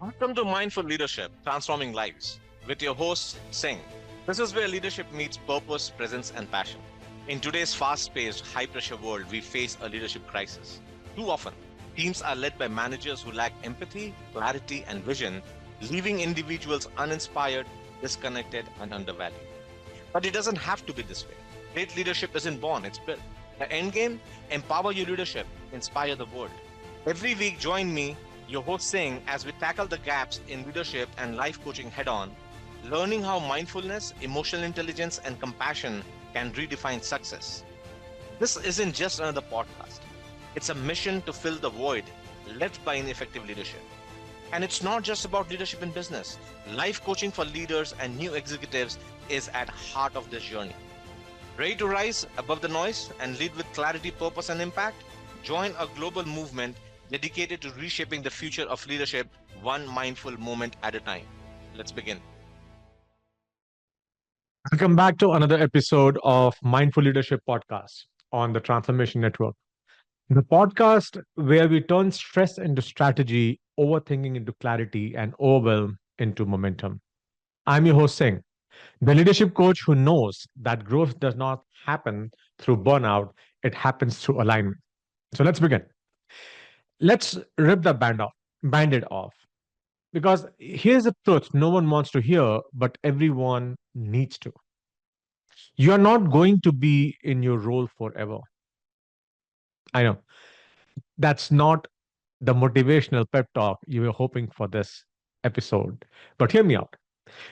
Welcome to Mindful Leadership, Transforming Lives, with your host, Singh. This is where leadership meets purpose, presence, and passion. In today's fast paced, high pressure world, we face a leadership crisis. Too often, teams are led by managers who lack empathy, clarity, and vision, leaving individuals uninspired, disconnected, and undervalued. But it doesn't have to be this way. Great leadership isn't born, it's built. The end game: empower your leadership, inspire the world. Every week, join me, your host Singh, as we tackle the gaps in leadership and life coaching head on, learning how mindfulness, emotional intelligence, and compassion can redefine success. This isn't just another podcast, it's a mission to fill the void left by ineffective leadership. And it's not just about leadership in business. Life coaching for leaders and new executives is at heart of this journey. Ready to rise above the noise and lead with clarity, purpose, and impact? Join a global movement dedicated to reshaping the future of leadership one mindful moment at a time. Let's begin. Welcome back to another episode of Mindful Leadership Podcast on the Transformation Network. The podcast where we turn stress into strategy, overthinking into clarity, and overwhelm into momentum. I'm your host, Singh, the leadership coach who knows that growth does not happen through burnout, it happens through alignment. So let's begin. Let's rip the band-aid off. Because here's the truth no one wants to hear, but everyone needs to. You are not going to be in your role forever. I know that's not the motivational pep talk you were hoping for this episode. But hear me out.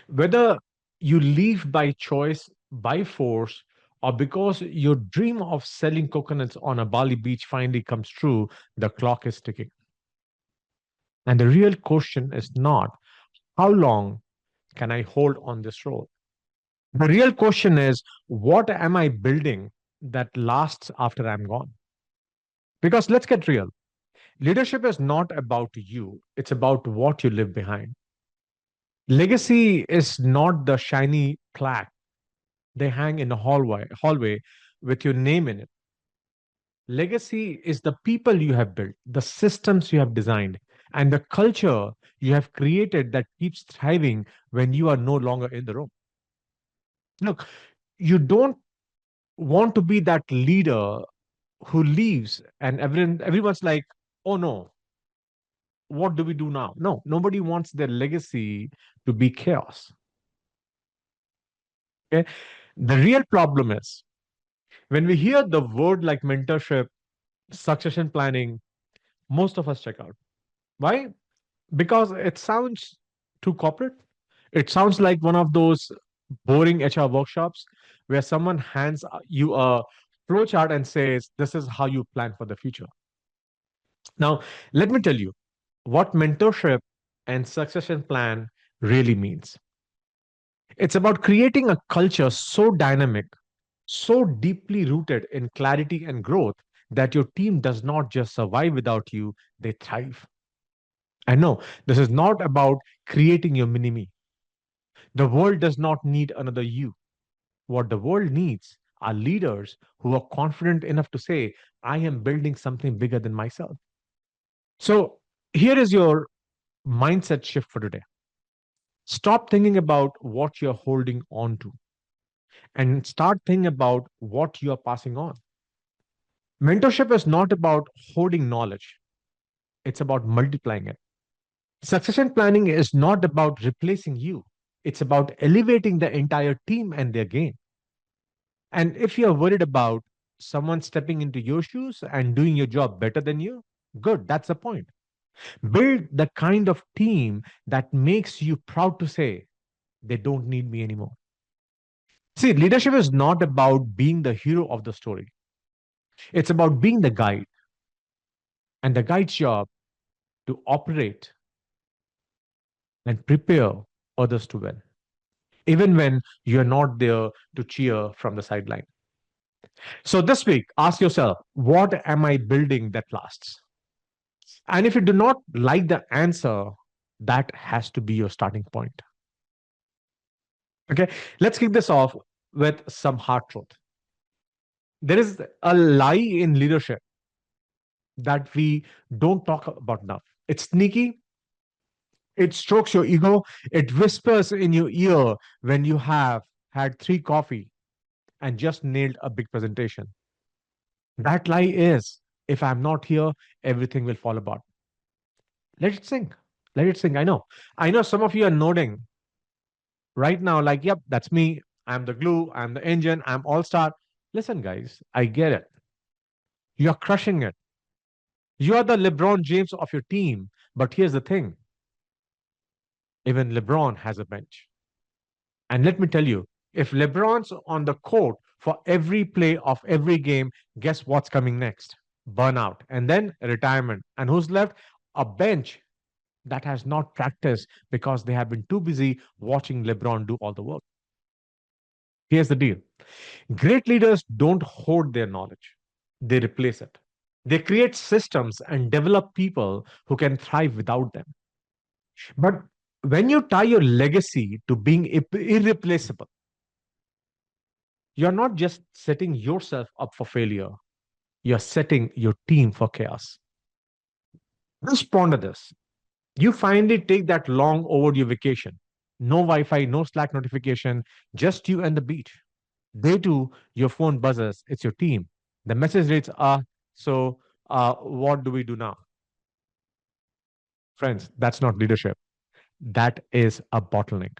Whether you leave by choice, by force, or because your dream of selling coconuts on a Bali beach finally comes true, the clock is ticking. And the real question is not how long can I hold on this role? The real question is what am I building that lasts after I'm gone? Because let's get real. Leadership is not about you, it's about what you leave behind. Legacy is not the shiny plaque they hang in the hallway with your name in it. Legacy is the people you have built, the systems you have designed, and the culture you have created that keeps thriving when you are no longer in the room. Look, you don't want to be that leader who leaves and everyone's like, oh no, what do we do now? No, nobody wants their legacy to be chaos. Okay. The real problem is when we hear the word like mentorship, succession planning, most of us check out. Why? Because it sounds too corporate. It sounds like one of those boring HR workshops where someone hands you a flowchart and says, this is how you plan for the future. Now, let me tell you what mentorship and succession plan really means. It's about creating a culture so dynamic, so deeply rooted in clarity and growth that your team does not just survive without you, they thrive. And no, this is not about creating your mini me. The world does not need another you. What the world needs are leaders who are confident enough to say, I am building something bigger than myself. So here is your mindset shift for today. Stop thinking about what you're holding on to and start thinking about what you are passing on. Mentorship is not about hoarding knowledge, it's about multiplying it. Succession planning is not about replacing you, it's about elevating the entire team and their gain. And if you're worried about someone stepping into your shoes and doing your job better than you, good, that's the point. Build the kind of team that makes you proud to say, they don't need me anymore. See, leadership is not about being the hero of the story, it's about being the guide. And the guide's job to operate and prepare others to win, even when you're not there to cheer from the sideline. So this week, ask yourself, what am I building that lasts? And if you do not like the answer, that has to be your starting point. Okay, let's kick this off with some hard truth. There is a lie in leadership that we don't talk about enough. It's sneaky, It strokes your ego. It whispers in your ear when you have had three coffee and just nailed a big presentation. That lie is, if I'm not here, everything will fall apart. Let it sink. Let it sink. I know. I know some of you are nodding right now, like, yep, that's me. I'm the glue. I'm the engine. I'm all star. Listen, guys, I get it. You're crushing it. You are the LeBron James of your team. But here's the thing, even LeBron has a bench. And let me tell you, if LeBron's on the court for every play of every game, guess what's coming next? Burnout and then retirement. And who's left? A bench that has not practiced because they have been too busy watching LeBron do all the work. Here's the deal, great leaders don't hoard their knowledge, they replace it. They create systems and develop people who can thrive without them. But when you tie your legacy to being irreplaceable, you're not just setting yourself up for failure, you're setting your team for chaos. Just ponder this. You finally take that long overdue vacation. No Wi Fi, no Slack notification, just you and the beach. Day two, your phone buzzes. It's your team. The message reads, what do we do now? Friends, that's not leadership. That is a bottleneck.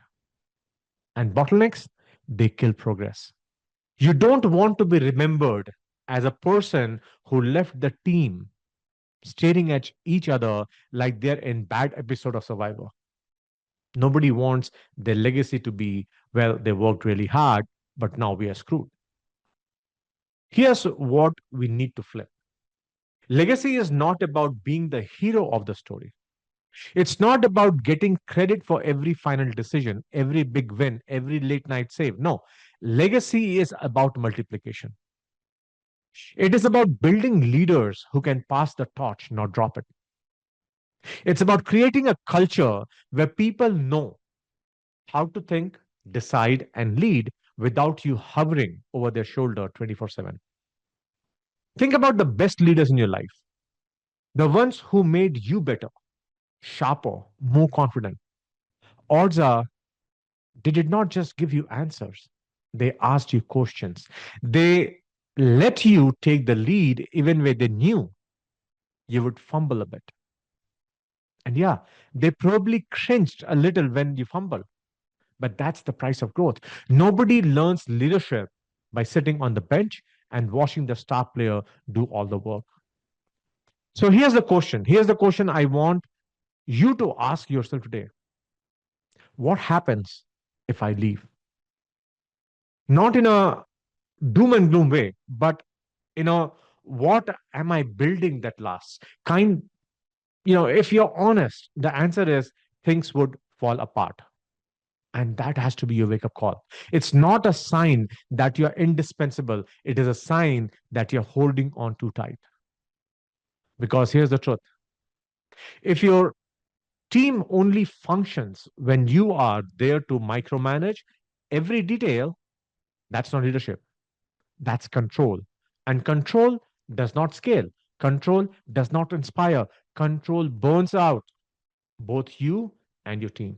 And bottlenecks, they kill progress. You don't want to be remembered as a person who left the team staring at each other like they're in bad episode of Survivor. Nobody wants their legacy to be, well, they worked really hard, but now we are screwed. Here's what we need to flip. Legacy is not about being the hero of the story. It's not about getting credit for every final decision, every big win, every late night save. No, legacy is about multiplication. It is about building leaders who can pass the torch, not drop it. It's about creating a culture where people know how to think, decide, and lead without you hovering over their shoulder 24/7. Think about the best leaders in your life, the ones who made you better, sharper, more confident. Odds are they did not just give you answers, they asked you questions. They let you take the lead even when they knew you would fumble a bit. And yeah, they probably cringed a little when you fumbled, but that's the price of growth. Nobody learns leadership by sitting on the bench and watching the star player do all the work. So here's the question. Here's the question I want you to ask yourself today. What happens if I leave? Not in a doom and gloom way, but in a what am I building that lasts? If you're honest, the answer is things would fall apart. And that has to be your wake up call. It's not a sign that you're indispensable. It is a sign that you're holding on too tight. Because here's the truth, if your team only functions when you are there to micromanage every detail, that's not leadership, that's control. And control does not scale, control does not inspire, control burns out both you and your team.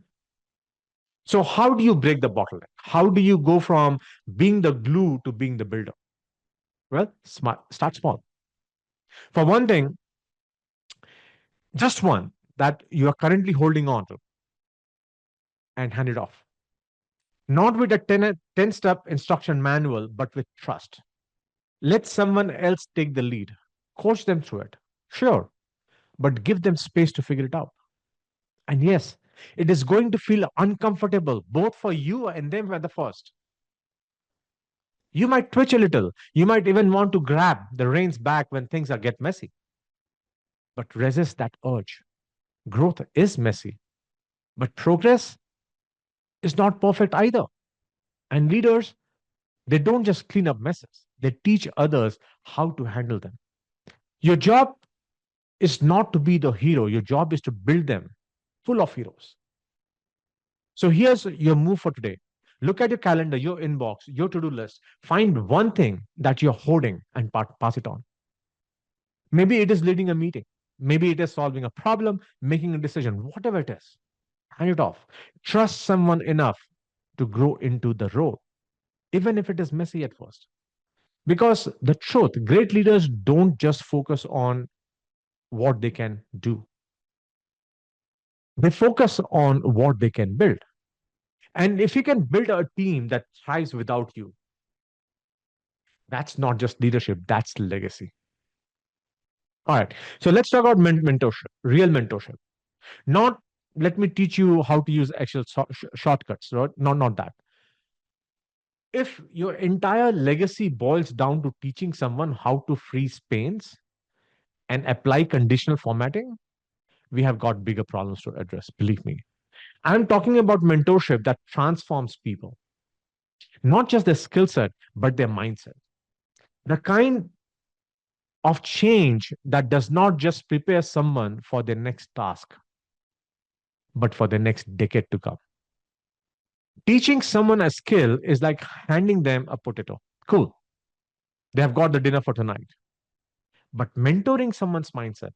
So, how do you break the bottleneck? How do you go from being the glue to being the builder? Well, start small. For one thing, just one that you are currently holding on to and hand it off. Not with a 10 step instruction manual, but with trust. Let someone else take the lead. Coach them through it. Sure, but give them space to figure it out. And yes, it is going to feel uncomfortable both for you and them at the first. You might twitch a little. You might even want to grab the reins back when things are get messy. But resist that urge. Growth is messy, but progress is not perfect either. And leaders, they don't just clean up messes, they teach others how to handle them. Your job is not to be the hero, your job is to build them full of heroes. So here's your move for today. Look at your calendar, your inbox, your to do list. Find one thing that you're holding and pass it on. Maybe it is leading a meeting. Maybe it is solving a problem, making a decision, whatever it is. Hand it off. Trust someone enough to grow into the role, even if it is messy at first. Because the truth, great leaders don't just focus on what they can do, they focus on what they can build. And if you can build a team that thrives without you, that's not just leadership, that's legacy. All right. So let's talk about mentorship, real mentorship. Not let me teach you how to use Excel shortcuts, right? Not that. If your entire legacy boils down to teaching someone how to freeze panes and apply conditional formatting, we have got bigger problems to address, believe me. I'm talking about mentorship that transforms people, not just their skill set, but their mindset. The kind of change that does not just prepare someone for their next task, but for the next decade to come. Teaching someone a skill is like handing them a potato. Cool, they have got the dinner for tonight. But mentoring someone's mindset,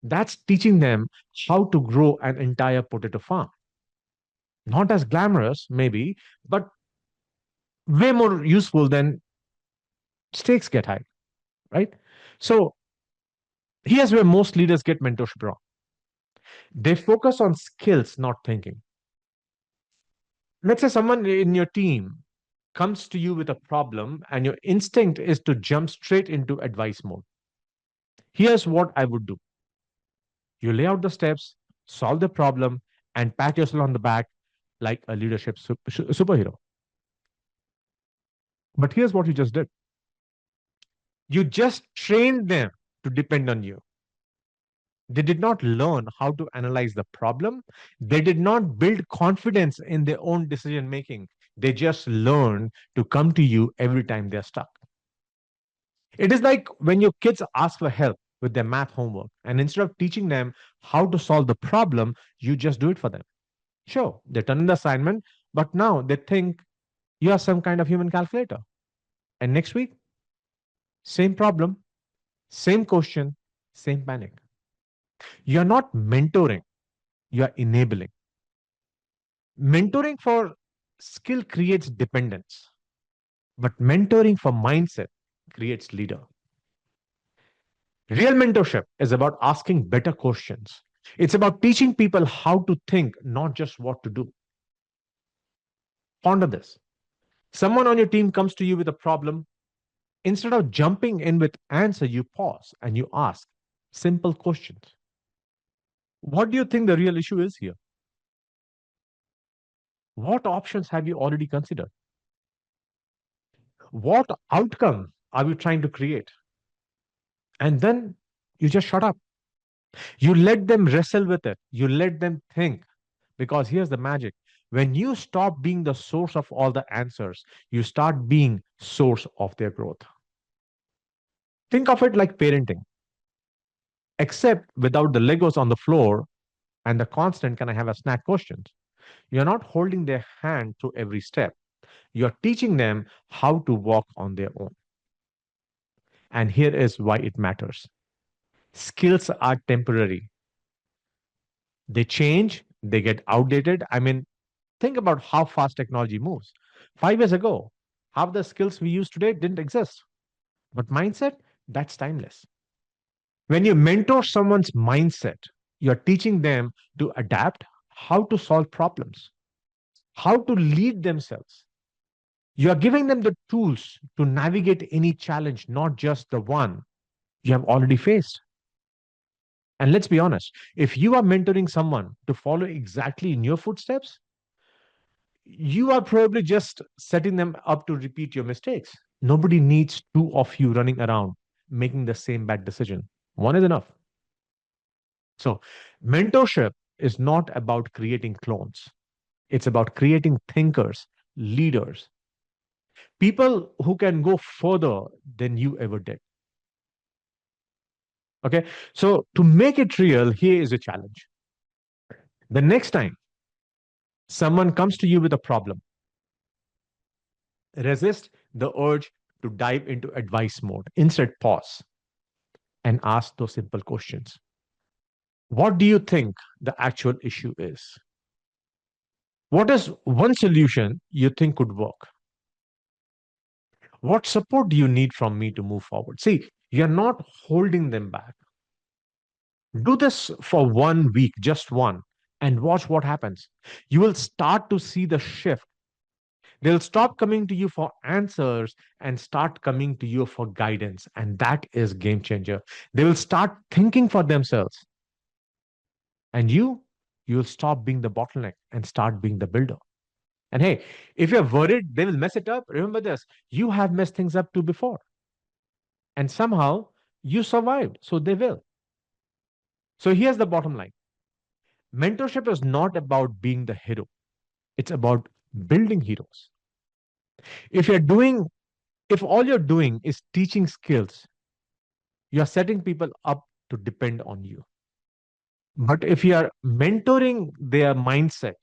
that's teaching them how to grow an entire potato farm. Not as glamorous, maybe, but way more useful than stakes get high, right? So here's where most leaders get mentorship wrong. They focus on skills, not thinking. Let's say someone in your team comes to you with a problem and your instinct is to jump straight into advice mode. Here's what I would do: you lay out the steps, solve the problem, and pat yourself on the back like a leadership superhero. But here's what you just did: you just trained them to depend on you. They did not learn how to analyze the problem. They did not build confidence in their own decision making. They just learned to come to you every time they're stuck. It is like when your kids ask for help with their math homework, and instead of teaching them how to solve the problem, you just do it for them. Sure, they turn in the assignment, but now they think you are some kind of human calculator. And next week, same problem, same question, same panic. You're not mentoring, you are enabling. Mentoring for skill creates dependence, but mentoring for mindset creates leader. Real mentorship is about asking better questions. It's about teaching people how to think, not just what to do. Ponder this. Someone on your team comes to you with a problem. Instead of jumping in with answer, you pause and you ask simple questions. What do you think the real issue is here? What options have you already considered? What outcome are we trying to create? And then you just shut up. You let them wrestle with it. You let them think. Because here's the magic. When you stop being the source of all the answers, you start being source of their growth. Think of it like parenting, except without the Legos on the floor and the constant can I have a snack questions. You're not holding their hand through every step. You're teaching them how to walk on their own. And here is why it matters. Skills are temporary. They change, they get outdated. I mean, think about how fast technology moves. 5 years ago, half the skills we use today didn't exist. But mindset, that's timeless. When you mentor someone's mindset, you're teaching them to adapt, how to solve problems, how to lead themselves. You are giving them the tools to navigate any challenge, not just the one you have already faced. And let's be honest, if you are mentoring someone to follow exactly in your footsteps, you are probably just setting them up to repeat your mistakes. Nobody needs two of you running around making the same bad decision. One is enough. So, mentorship is not about creating clones, it's about creating thinkers, leaders, people who can go further than you ever did. Okay. So, to make it real, here is a challenge. The next time someone comes to you with a problem, resist the urge to dive into advice mode. Instead, pause and ask those simple questions. What do you think the actual issue is? What is one solution you think could work? What support do you need from me to move forward? See, you're not holding them back. Do this for 1 week, just one, and watch what happens. You will start to see the shift. They'll stop coming to you for answers and start coming to you for guidance. And that is game changer. They will start thinking for themselves. And you'll stop being the bottleneck and start being the builder. And hey, if you're worried they will mess it up, remember this: you have messed things up too before. And somehow you survived. So they will. So here's the bottom line: mentorship is not about being the hero, it's about building heroes. If you're doing, if all you're doing is teaching skills, you're setting people up to depend on you. But if you are mentoring their mindset,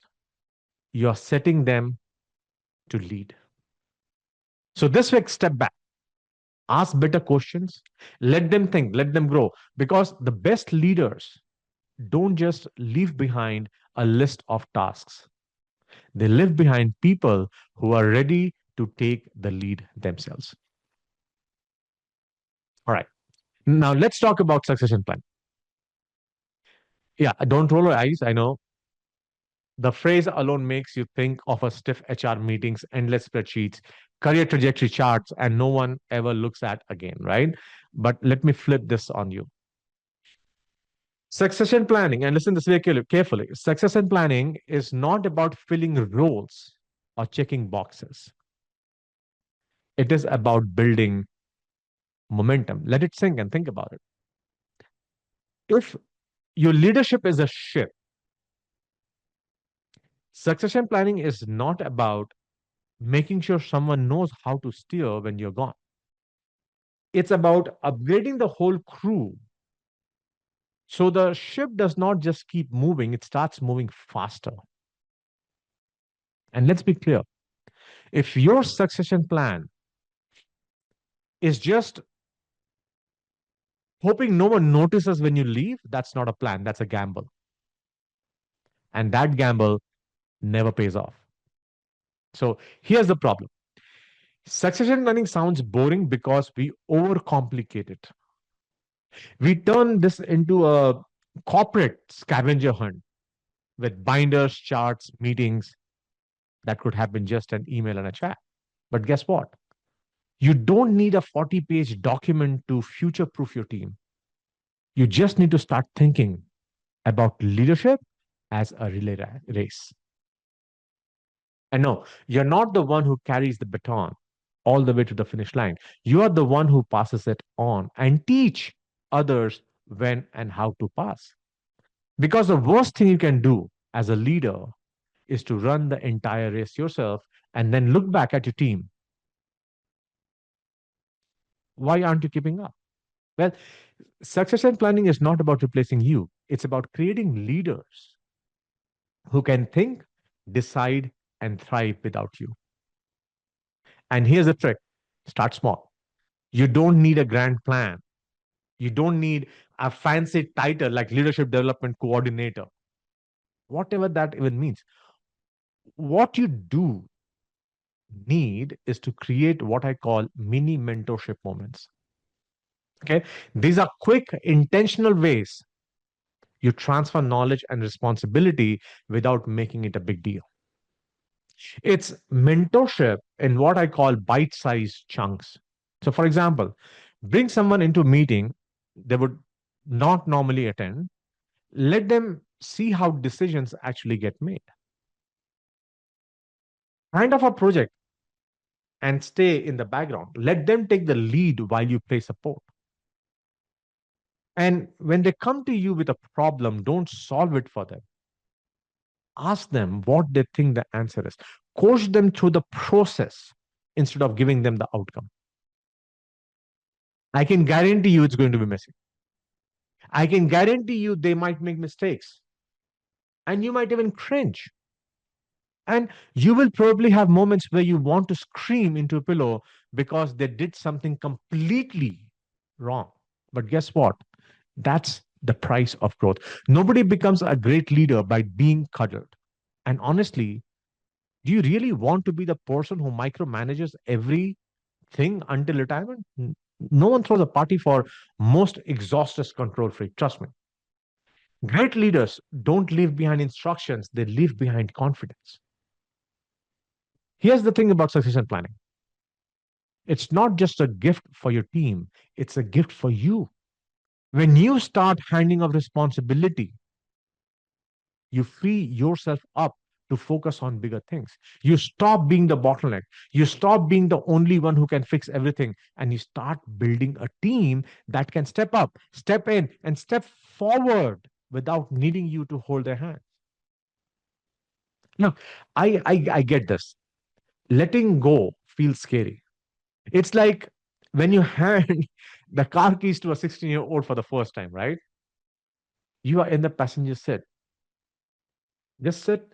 you're setting them to lead. So this week, step back, ask better questions, let them think, let them grow. Because the best leaders don't just leave behind a list of tasks, they leave behind people who are ready to take the lead themselves. All right. Now let's talk about succession plan. Yeah, don't roll your eyes. I know the phrase alone makes you think of a stiff HR meetings, endless spreadsheets, career trajectory charts, and no one ever looks at again, right? But let me flip this on you. Succession planning, and listen this very carefully. Succession planning is not about filling roles or checking boxes. It is about building momentum. Let it sink and think about it. If your leadership is a ship, succession planning is not about making sure someone knows how to steer when you're gone. It's about upgrading the whole crew so the ship does not just keep moving, it starts moving faster. And let's be clear: if your succession plan is just hoping no one notices when you leave, that's not a plan, that's a gamble. And that gamble never pays off. So here's the problem: succession planning sounds boring because we overcomplicate it. We turn this into a corporate scavenger hunt with binders, charts, meetings that could have been just an email and a chat. But guess what? You don't need a 40-page document to future proof your team. You just need to start thinking about leadership as a relay race. And no, you're not the one who carries the baton all the way to the finish line. You are the one who passes it on and teach others when and how to pass. Because the worst thing you can do as a leader is to run the entire race yourself and then look back at your team. Why aren't you keeping up? Well, succession planning is not about replacing you, it's about creating leaders who can think, decide, and thrive without you. And here's the trick: start small. You don't need a grand plan, you don't need a fancy title like leadership development coordinator, whatever that even means. What you do need is to create what I call mini mentorship moments. Okay. These are quick, intentional ways you transfer knowledge and responsibility without making it a big deal. It's mentorship in what I call bite sized chunks. So, for example, bring someone into a meeting they would not normally attend, let them see how decisions actually get made. Kind of a project and stay in the background. Let them take the lead while you play support. And when they come to you with a problem, don't solve it for them. Ask them what they think the answer is. Coach them through the process instead of giving them the outcome. I can guarantee you it's going to be messy. I can guarantee you they might make mistakes and you might even cringe. And you will probably have moments where you want to scream into a pillow because they did something completely wrong. But guess what? That's the price of growth. Nobody becomes a great leader by being cuddled. And honestly, do you really want to be the person who micromanages everything until retirement? No one throws a party for most exhausted control freak. Trust me. Great leaders don't leave behind instructions, they leave behind confidence. Here's the thing about succession planning, it's not just a gift for your team, it's a gift for you. When you start handing off responsibility, you free yourself up to focus on bigger things. You stop being the bottleneck. You stop being the only one who can fix everything. And you start building a team that can step up, step in, and step forward without needing you to hold their hand. Now, I get this. Letting go feels scary. It's like when you hand the car keys to a 16-year-old for the first time, right? You are in the passenger seat. Just sit.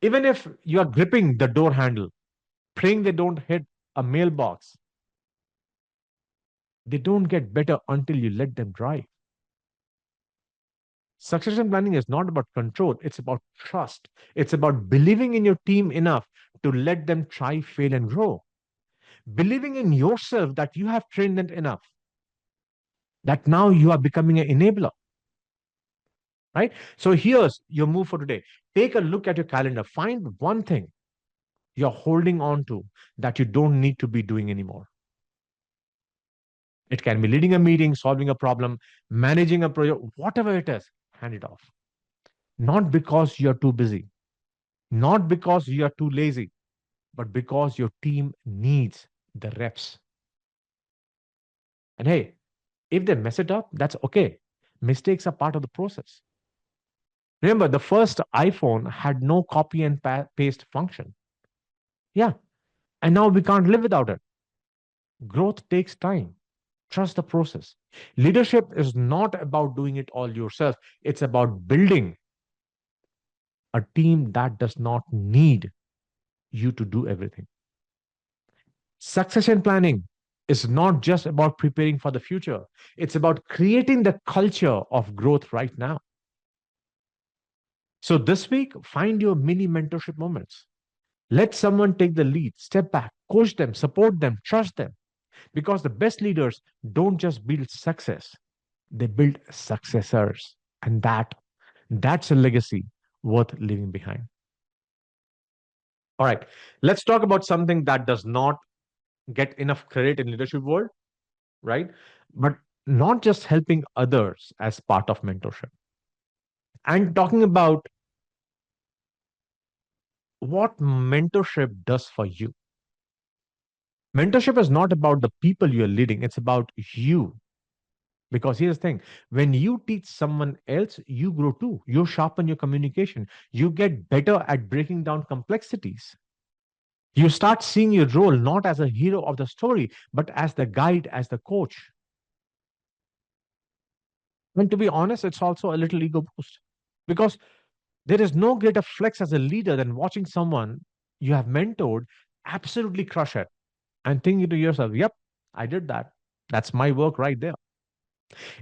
Even if you are gripping the door handle, praying they don't hit a mailbox, they don't get better until you let them drive. Succession planning is not about control, it's about trust. It's about believing in your team enough to let them try, fail, and grow. Believing in yourself that you have trained them enough, that now you are becoming an enabler, right? So here's your move for today. Take a look at your calendar. Find one thing you're holding on to that you don't need to be doing anymore. It can be leading a meeting, solving a problem, managing a project, whatever it is, hand it off. Not because you're too busy, not because you're too lazy, but because your team needs the reps. And hey, if they mess it up, that's okay. Mistakes are part of the process. Remember, the first iPhone had no copy and paste function. Yeah. And now we can't live without it. Growth takes time. Trust the process. Leadership is not about doing it all yourself, it's about building a team that does not need you to do everything. Succession planning is not just about preparing for the future, it's about creating the culture of growth right now. So, this week, find your mini mentorship moments. Let someone take the lead, step back, coach them, support them, trust them. Because the best leaders don't just build success, they build successors. And that's a legacy worth leaving behind. All right, let's talk about something that does not get enough credit in leadership world, right? But not just helping others as part of mentorship. And talking about what mentorship does for you. Mentorship is not about the people you're leading, it's about you. Because here's the thing, when you teach someone else, you grow too. You sharpen your communication. You get better at breaking down complexities. You start seeing your role not as a hero of the story, but as the guide, as the coach. And to be honest, it's also a little ego boost because there is no greater flex as a leader than watching someone you have mentored absolutely crush it and thinking to yourself, yep, I did that. That's my work right there.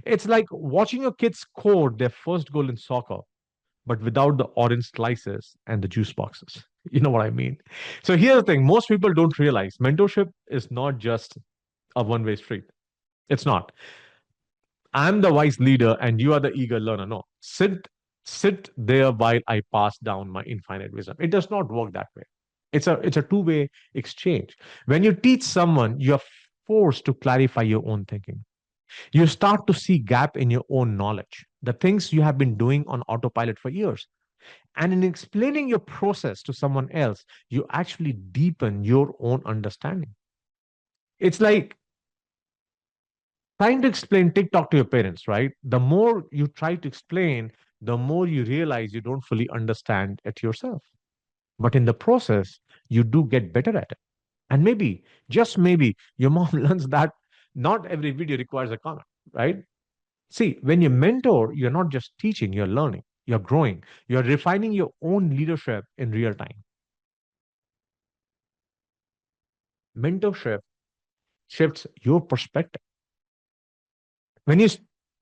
It's like watching your kids score their first goal in soccer, but without the orange slices and the juice boxes. You know what I mean? So here's the thing, most people don't realize mentorship is not just a one-way street. It's not. I'm the wise leader and you are the eager learner. No. Sit there while I pass down my infinite wisdom. It does not work that way. It's a two-way exchange. When you teach someone, you're forced to clarify your own thinking. You start to see gap in your own knowledge, the things you have been doing on autopilot for years. And in explaining your process to someone else, you actually deepen your own understanding. It's like trying to explain TikTok to your parents, right? The more you try to explain, the more you realize you don't fully understand it yourself. But in the process, you do get better at it. And maybe, just maybe, your mom learns that not every video requires a comment, right? See, when you mentor, you're not just teaching, you're learning, you're growing, you're refining your own leadership in real time. Mentorship shifts your perspective. When you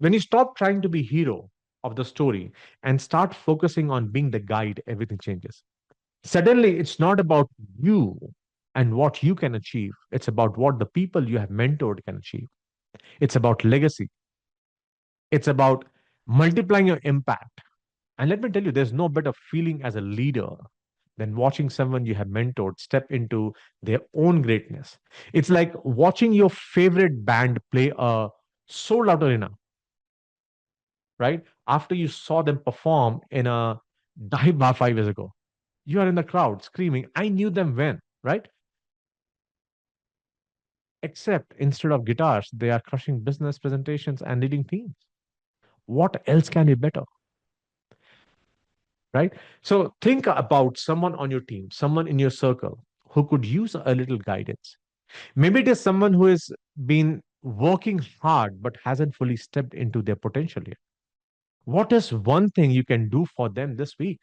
When you stop trying to be hero of the story and start focusing on being the guide, everything changes. Suddenly, it's not about you and what you can achieve. It's about what the people you have mentored can achieve. It's about legacy. It's about multiplying your impact. And let me tell you, there's no better feeling as a leader than watching someone you have mentored step into their own greatness. It's like watching your favorite band play a sold out arena, right? After you saw them perform in a dive bar 5 years ago. You are in the crowd screaming, I knew them when, right? Except instead of guitars, they are crushing business presentations and leading teams. What else can be better, right? So think about someone on your team, someone in your circle who could use a little guidance. Maybe it is someone who has been working hard but hasn't fully stepped into their potential yet. What is one thing you can do for them this week?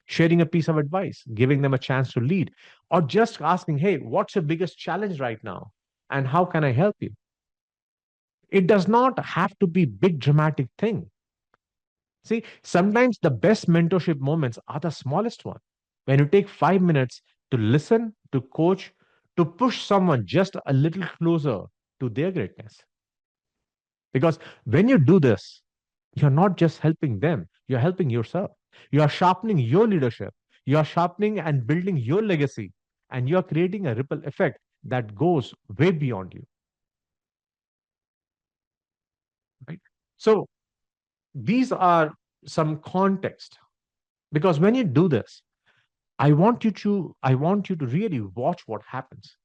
Sharing a piece of advice, giving them a chance to lead, or just asking, hey, what's your biggest challenge right now? And how can I help you? It does not have to be big dramatic thing. See, sometimes the best mentorship moments are the smallest one. When you take 5 minutes to listen, to coach, to push someone just a little closer to their greatness. Because when you do this, you're not just helping them, you're helping yourself. You are sharpening your leadership, you are sharpening and building your legacy, and you are creating a ripple effect that goes way beyond you. Right? So these are some context because when you do this, I want you to really watch what happens.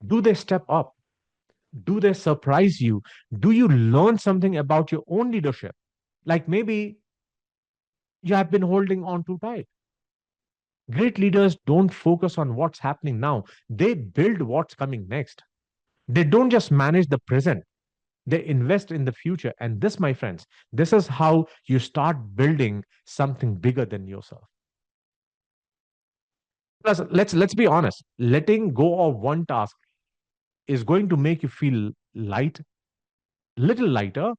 Do they step up? Do they surprise you? Do you learn something about your own leadership? Like maybe you have been holding on too tight. Great leaders don't focus on what's happening now, they build what's coming next. They don't just manage the present, they invest in the future. And this, my friends, this is how you start building something bigger than yourself. Plus, let's be honest, letting go of one task is going to make you feel light, little lighter.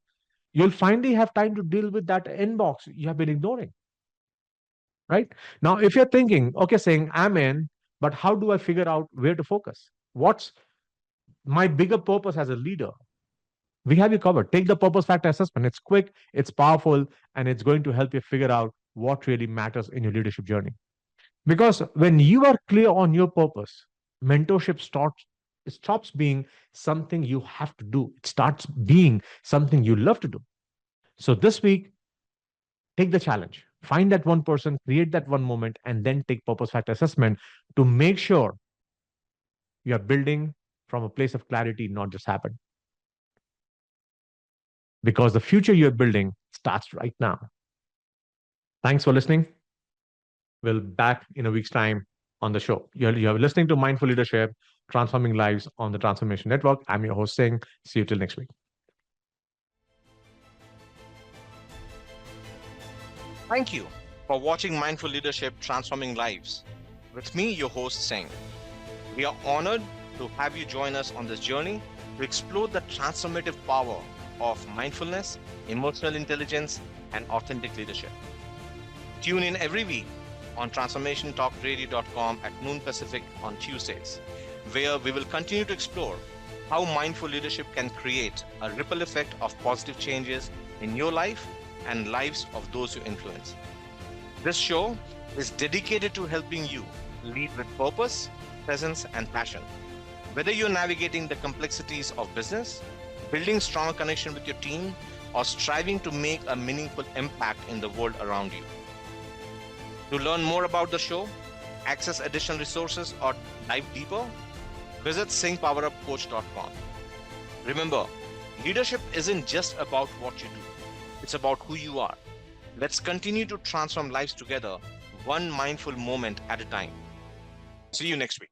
You'll finally have time to deal with that inbox you have been ignoring, right? Now, if you're thinking, okay, saying I'm in, but how do I figure out where to focus? What's my bigger purpose as a leader? We have you covered. Take the purpose factor assessment. It's quick, it's powerful, and it's going to help you figure out what really matters in your leadership journey. Because when you are clear on your purpose, mentorship starts it stops being something you have to do. It starts being something you love to do. So this week, take the challenge. Find that one person, create that one moment, and then take purpose factor assessment to make sure you are building from a place of clarity, not just habit. Because the future you're building starts right now. Thanks for listening. We'll back in a week's time on the show. You're listening to Mindful Leadership, Transforming Lives on the Transformation Network. I'm your host, Singh. See you till next week. Thank you for watching Mindful Leadership Transforming Lives. With me, your host, Singh. We are honored to have you join us on this journey to explore the transformative power of mindfulness, emotional intelligence, and authentic leadership. Tune in every week on transformationtalkradio.com at noon Pacific on Tuesdays, where we will continue to explore how mindful leadership can create a ripple effect of positive changes in your life and lives of those you influence. This show is dedicated to helping you lead with purpose, presence, and passion. Whether you're navigating the complexities of business, building strong connection with your team, or striving to make a meaningful impact in the world around you. To learn more about the show, access additional resources, or dive deeper, visit singpowerupcoach.com. Remember, leadership isn't just about what you do, it's about who you are. Let's continue to transform lives together, one mindful moment at a time. See you next week.